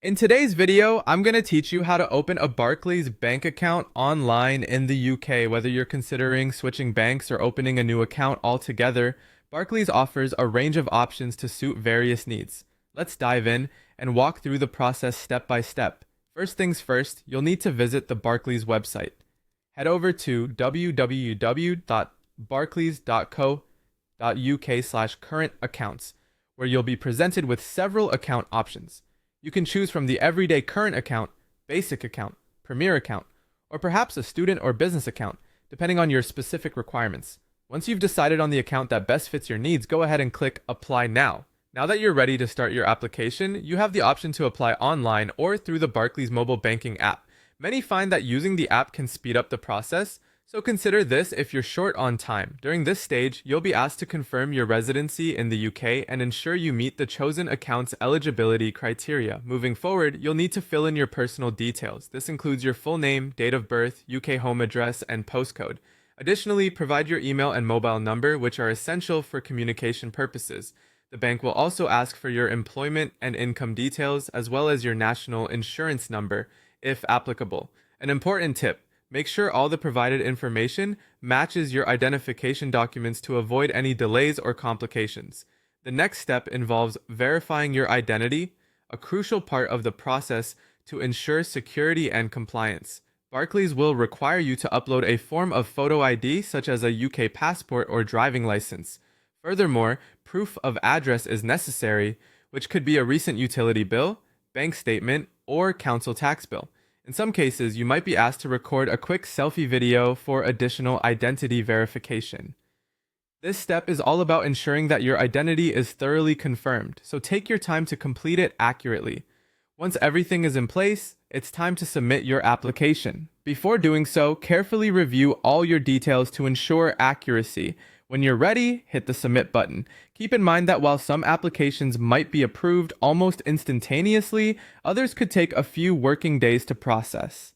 In today's video, I'm going to teach you how to open a Barclays bank account online in the UK. Whether you're considering switching banks or opening a new account altogether, Barclays offers a range of options to suit various needs. Let's dive in and walk through the process step by step. First things first, you'll need to visit the Barclays website. Head over to www.barclays.co.uk/current accounts, where you'll be presented with several account options. You can choose from the everyday current account, basic account, premier account, or perhaps a student or business account, depending on your specific requirements. Once you've decided on the account that best fits your needs, go ahead and click Apply Now. Now that you're ready to start your application, you have the option to apply online or through the Barclays mobile banking app. Many find that using the app can speed up the process, so consider this if you're short on time. During this stage, you'll be asked to confirm your residency in the UK and ensure you meet the chosen account's eligibility criteria. Moving forward, you'll need to fill in your personal details. This includes your full name, date of birth, UK home address, and postcode. Additionally, provide your email and mobile number, which are essential for communication purposes. The bank will also ask for your employment and income details, as well as your national insurance number, if applicable. An important tip: make sure all the provided information matches your identification documents to avoid any delays or complications. The next step involves verifying your identity, a crucial part of the process to ensure security and compliance. Barclays will require you to upload a form of photo ID, such as a UK passport or driving license. Furthermore, proof of address is necessary, which could be a recent utility bill, bank statement, or council tax bill. In some cases, you might be asked to record a quick selfie video for additional identity verification. This step is all about ensuring that your identity is thoroughly confirmed, so take your time to complete it accurately. Once everything is in place, it's time to submit your application. Before doing so, carefully review all your details to ensure accuracy. When you're ready, hit the submit button. Keep in mind that while some applications might be approved almost instantaneously, others could take a few working days to process.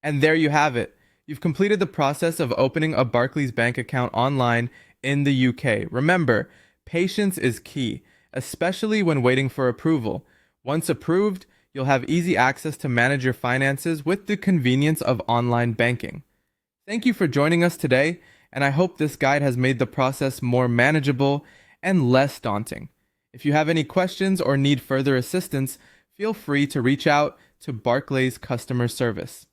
And there you have it. You've completed the process of opening a Barclays bank account online in the UK. Remember, patience is key, especially when waiting for approval. Once approved, you'll have easy access to manage your finances with the convenience of online banking. Thank you for joining us today, and I hope this guide has made the process more manageable and less daunting. If you have any questions or need further assistance, feel free to reach out to Barclays customer service.